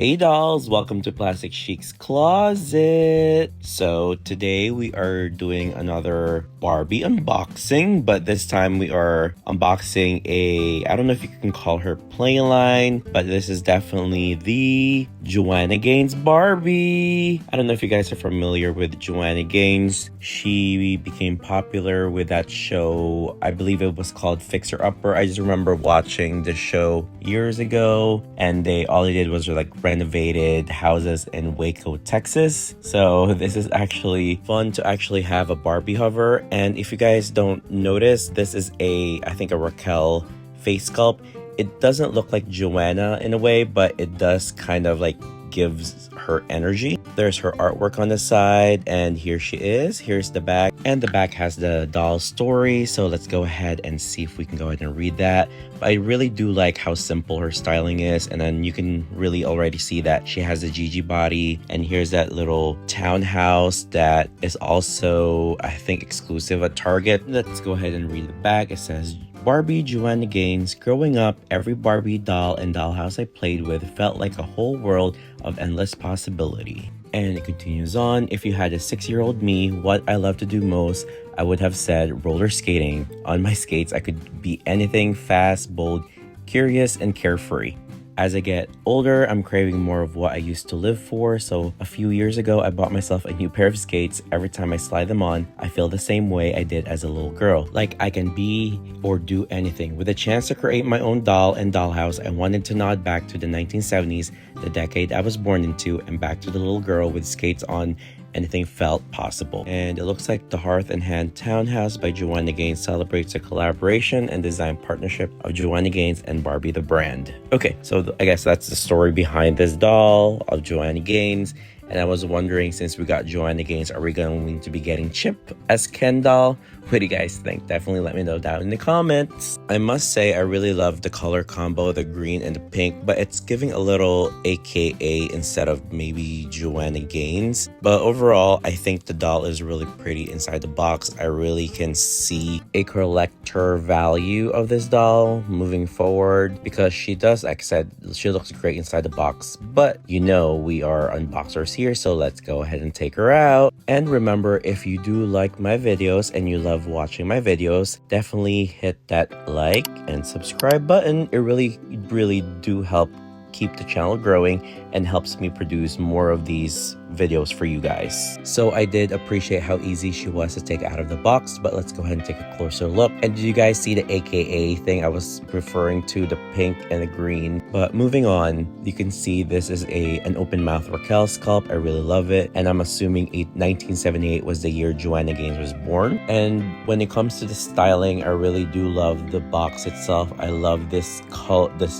Hey dolls, welcome to Plastic Chic's Closet. So today we are doing another Barbie unboxing, but this time we are unboxing I don't know if you can call her plain line, but this is definitely the Joanna Gaines Barbie. I don't know if you guys are familiar with Joanna Gaines. She became popular with that show. I believe it was called Fixer Upper. I just remember watching the show years ago, and all they did was renovated houses in Waco, Texas. So this is actually fun to actually have a Barbie hover. And if you guys don't notice, this is I think a Raquel face sculpt. It doesn't look like Joanna in a way, but it does kind of gives her energy. There's her artwork on the side, and here she is. Here's the back, and the back has the doll story. So let's go ahead and see if we can go ahead and read that. But I really do like how simple her styling is, and then you can really already see that she has a Gigi body. And here's that little townhouse that is also, I think, exclusive at Target. Let's go ahead and read the back. It says, Barbie Joanna Gaines. Growing up, every Barbie doll and dollhouse I played with felt like a whole world of endless possibility. And it continues on. If you had a 6-year-old me, what I love to do most, I would have said roller skating. On my skates, I could be anything fast, bold, curious, and carefree. As I get older, I'm craving more of what I used to live for, so a few years ago, I bought myself a new pair of skates. Every time I slide them on, I feel the same way I did as a little girl. Like I can be or do anything. With a chance to create my own doll and dollhouse, I wanted to nod back to the 1970s, the decade I was born into, and back to the little girl with skates on. Anything felt possible. And it looks like the Hearth and Hand Townhouse by Joanna Gaines celebrates a collaboration and design partnership of Joanna Gaines and Barbie the brand. Okay, so I guess that's the story behind this doll of Joanna Gaines. And I was wondering, since we got Joanna Gaines, are we going to be getting Chip as Ken doll? What do you guys think? Definitely let me know down in the comments. I must say I really love the color combo, the green and the pink, but it's giving a little AKA instead of maybe Joanna Gaines. But overall, I think the doll is really pretty inside the box. I really can see a collector value of this doll moving forward because she does, like I said, she looks great inside the box. But you know, we are unboxers here, so let's go ahead and take her out. And remember, if you do like my videos and you love watching my videos, definitely hit that like and subscribe button. It really do help keep the channel growing and helps me produce more of these videos for you guys. So I did appreciate how easy she was to take out of the box, but let's go ahead and take a closer look. And did you guys see the AKA thing? I was referring to the pink and the green. But moving on, you can see this is an open mouth Raquel sculpt. I really love it, and I'm assuming 1978 was the year Joanna Gaines was born. And when it comes to the styling, I really do love the box itself. I love this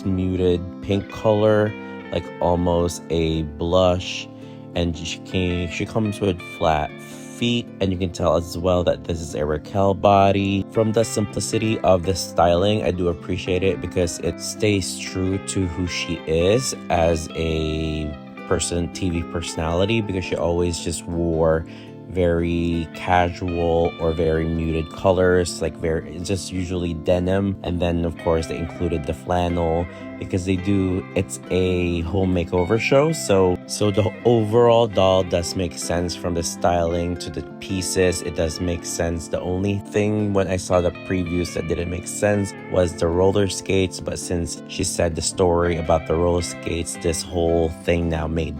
muted pink color, like almost a blush, and she comes with flat feet, and you can tell as well that this is a Raquel body. From the simplicity of the styling, I do appreciate it because it stays true to who she is as a TV personality, because she always just wore very casual or very muted colors, it's just usually denim. And then of course they included the flannel because it's a home makeover show, so the overall doll does make sense. From the styling to the pieces, it does make sense. The only thing when I saw the previews that didn't make sense was the roller skates, but since she said the story about the roller skates, this whole thing now made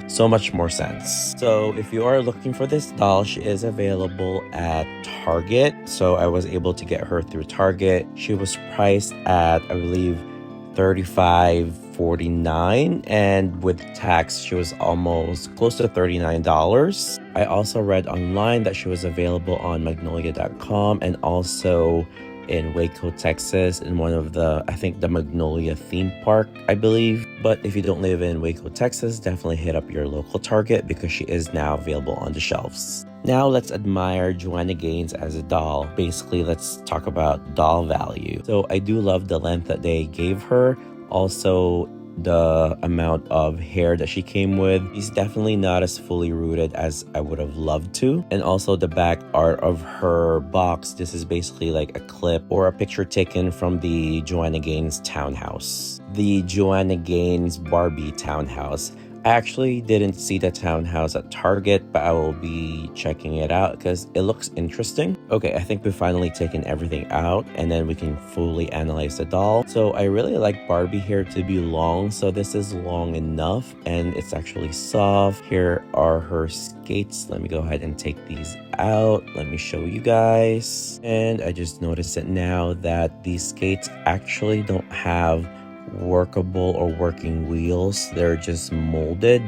so much more sense. So if you are looking for this doll, she is available at Target. So I was able to get her through Target. She was priced at, I believe, $35.49, and with tax she was almost close to $39. I also read online that she was available on magnolia.com and also in Waco, Texas, in one of the Magnolia theme park, I believe. But if you don't live in Waco, Texas, definitely hit up your local Target because she is now available on the shelves. Now let's admire Joanna Gaines as a doll. Basically, let's talk about doll value. So I do love the length that they gave her. Also, the amount of hair that she came with. She's definitely not as fully rooted as I would have loved to. And also the back art of her box, this is basically like a clip or a picture taken from the Joanna Gaines townhouse. The Joanna Gaines Barbie townhouse. I actually didn't see the townhouse at Target, but I will be checking it out because it looks interesting. Okay, I think we've finally taken everything out and then we can fully analyze the doll. So I really like Barbie hair to be long, so this is long enough and it's actually soft. Here are her skates. Let me go ahead and take these out. Let me show you guys. And I just noticed it now that these skates actually don't have workable or working wheels. They're just molded.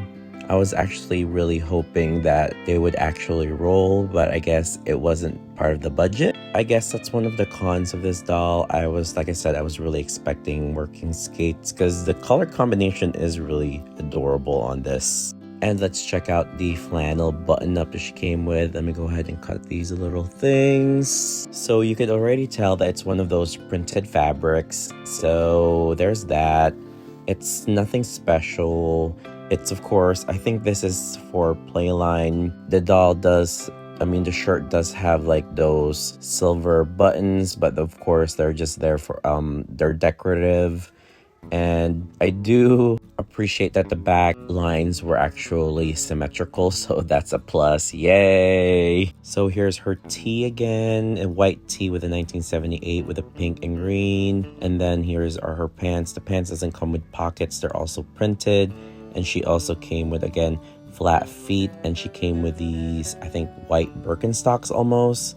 I was actually really hoping that they would actually roll, but I guess it wasn't part of the budget. I guess that's one of the cons of this doll. Like I said, I was really expecting working skates because the color combination is really adorable on this. And let's check out the flannel button-up that she came with. Let me go ahead and cut these little things. So you could already tell that it's one of those printed fabrics. So there's that. It's nothing special. It's, of course, I think this is for Playline. The shirt does have like those silver buttons, but of course they're just there for, they're decorative. And I do appreciate that the back lines were actually symmetrical, so that's a plus. Yay! So here's her tee again, a white tee with a 1978 with a pink and green. And then here's are her pants. The pants doesn't come with pockets, they're also printed. And she also came with, again, flat feet, and she came with these, I think, white Birkenstocks almost.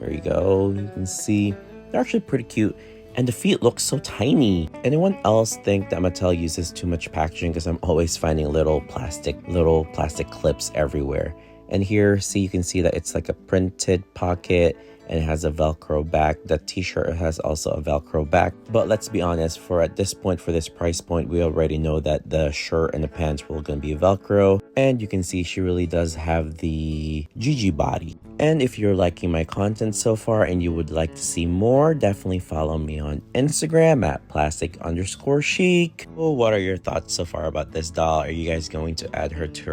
There you go, you can see they're actually pretty cute. And the feet look so tiny. Anyone else think that Mattel uses too much packaging? Because I'm always finding little plastic clips everywhere. And here, see, you can see that it's like a printed pocket and it has a Velcro back. The t-shirt has also a Velcro back. But let's be honest, at this price point, we already know that the shirt and the pants were going to be Velcro. And you can see she really does have the Gigi body. And if you're liking my content so far and you would like to see more, definitely follow me on Instagram at plastic_chic. Well, what are your thoughts so far about this doll? Are you guys going to add her to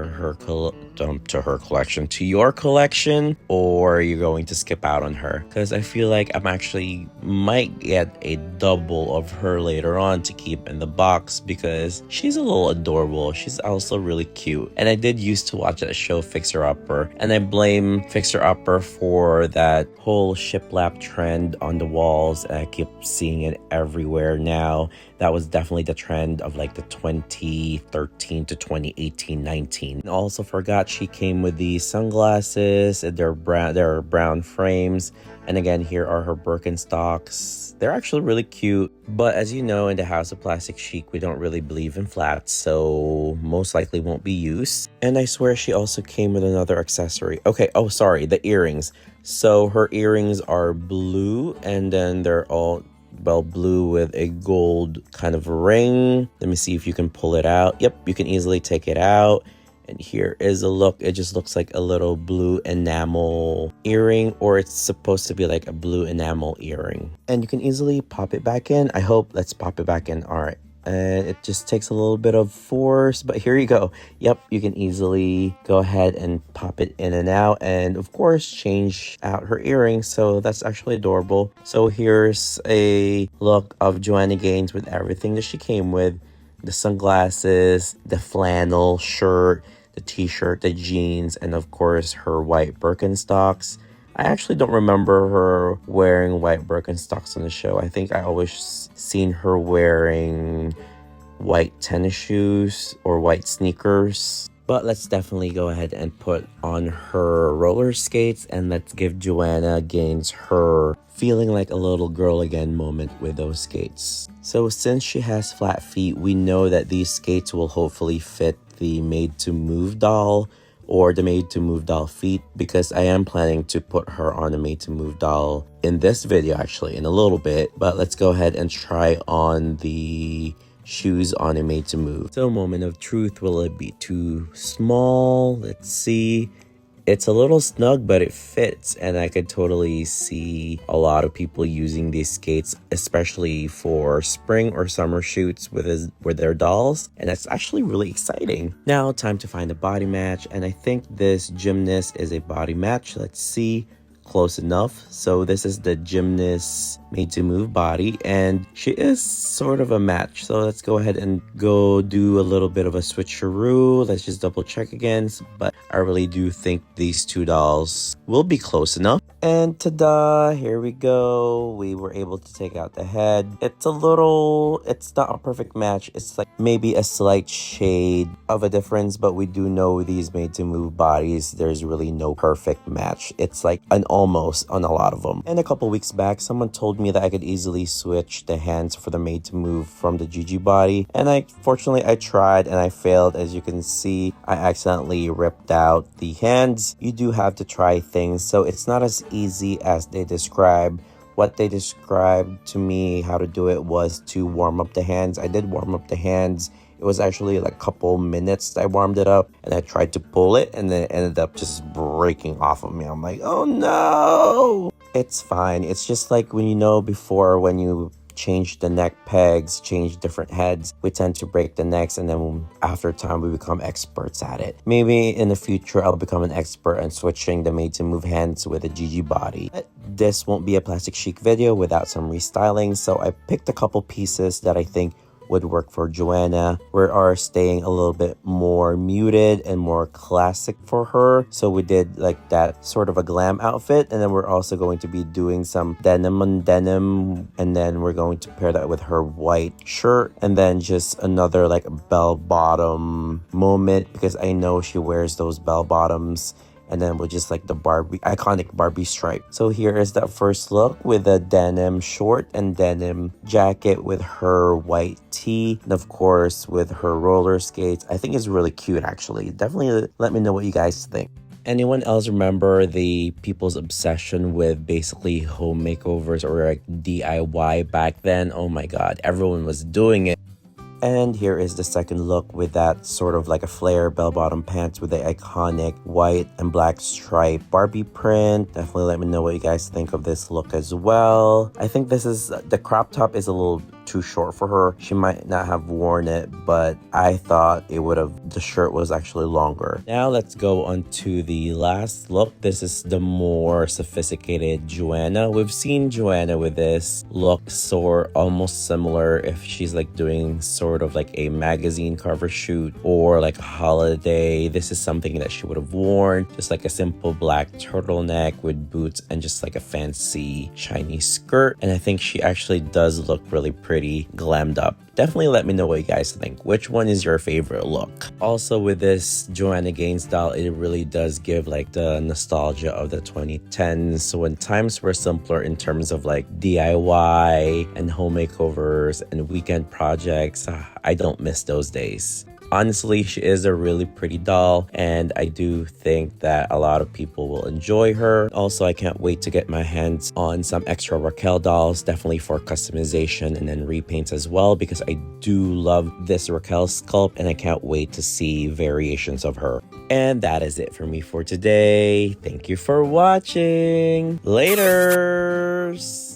your collection, or are you going to skip out on her? Because I feel like I'm actually might get a double of her later on to keep in the box because she's a little adorable. She's also really cute. And I did used to watch that show Fixer Upper, and I blame Fixer Upper for that whole shiplap trend on the walls, and I keep seeing it everywhere now. That was definitely the trend of like the 2013 to 2018-19. And also forgot she came with these sunglasses. They're brown frames. And again, here are her Birkenstocks. They're actually really cute. But as you know, in the House of Plastic Chic, we don't really believe in flats, so most likely won't be used. And I swear she also came with another accessory. Okay, oh sorry, the earrings. So her earrings are blue, and then they're all blue with a gold kind of ring. Let me see if you can pull it out. Yep, you can easily take it out. And here is a look. It just looks like a little blue enamel earring, or it's supposed to be like a blue enamel earring. And you can easily pop it back in. Let's pop it back in. All right. And it just takes a little bit of force, but here you go. Yep, you can easily go ahead and pop it in and out, and of course change out her earrings. So that's actually adorable. So here's a look of Joanna Gaines with everything that she came with: the sunglasses, the flannel shirt, the t-shirt, the jeans, and of course her white Birkenstocks. I actually don't remember her wearing white Birkenstocks on the show. I think I always seen her wearing white tennis shoes or white sneakers. But let's definitely go ahead and put on her roller skates, and let's give Joanna Gaines her feeling like a little girl again moment with those skates. So since she has flat feet, we know that these skates will hopefully fit the Made to Move doll or the Made to Move doll feet, because I am planning to put her on a Made to Move doll in this video, actually in a little bit. But let's go ahead and try on the shoes on a Made to Move. So moment of truth, will it be too small? Let's see. It's a little snug, but it fits, and I could totally see a lot of people using these skates, especially for spring or summer shoots with their dolls, and that's actually really exciting. Now, time to find a body match, and I think this gymnast is a body match. Let's see. Close enough. So this is the gymnast made to move body, and she is sort of a match. So let's go ahead and go do a little bit of a switcheroo. Let's just double check again, but I really do think these two dolls will be close enough. And ta-da, here we go. We were able to take out the head. It's not a perfect match. It's like maybe a slight shade of a difference, but we do know these made to move bodies, there's really no perfect match. It's like an almost on a lot of them. And a couple weeks back, someone told me that I could easily switch the hands for the made to move from the Gigi body, and fortunately I tried and I failed. As you can see, I accidentally ripped out the hands. You do have to try things, so it's not as easy as they describe. What they described to me how to do it was to warm up the hands. I did warm up the hands. It was actually like a couple minutes I warmed it up, and I tried to pull it, and then it ended up just breaking off of me. I'm like, oh no! It's fine. It's just like when before when you change the neck pegs, change different heads, we tend to break the necks, and then after time we become experts at it. Maybe in the future I'll become an expert in switching the made to move hands with a Gigi body. But this won't be a Plastic Chic video without some restyling, so I picked a couple pieces that I think would work for Joanna. We are staying a little bit more muted and more classic for her, so we did like that sort of a glam outfit, and then we're also going to be doing some denim on denim, and then we're going to pair that with her white shirt, and then just another like bell bottom moment, because I know she wears those bell bottoms. And then with just like the iconic Barbie stripe. So here is that first look with a denim short and denim jacket with her white tee. And of course with her roller skates. I think it's really cute actually. Definitely let me know what you guys think. Anyone else remember the people's obsession with basically home makeovers or like DIY back then? Oh my god, everyone was doing it. And here is the second look with that sort of like a flare bell-bottom pants with the iconic white and black stripe Barbie print. Definitely let me know what you guys think of this look as well. I think the crop top is a little too short for her. She might not have worn it, but I thought the shirt was actually longer. Now let's go on to the last look. This is the more sophisticated Joanna. We've seen Joanna with this look almost similar if she's like doing sort of like a magazine cover shoot or like a holiday. This is something that she would have worn, just like a simple black turtleneck with boots and just like a fancy shiny skirt. And I think she actually does look really pretty glammed up. Definitely let me know what you guys think. Which one is your favorite look? Also with this Joanna Gaines doll, it really does give like the nostalgia of the 2010s when times were simpler in terms of like DIY and home makeovers and weekend projects. I don't miss those days. Honestly, she is a really pretty doll, and I do think that a lot of people will enjoy her. Also, I can't wait to get my hands on some extra Raquel dolls, definitely for customization and then repaints as well, because I do love this Raquel sculpt, and I can't wait to see variations of her. And that is it for me for today. Thank you for watching. Laters!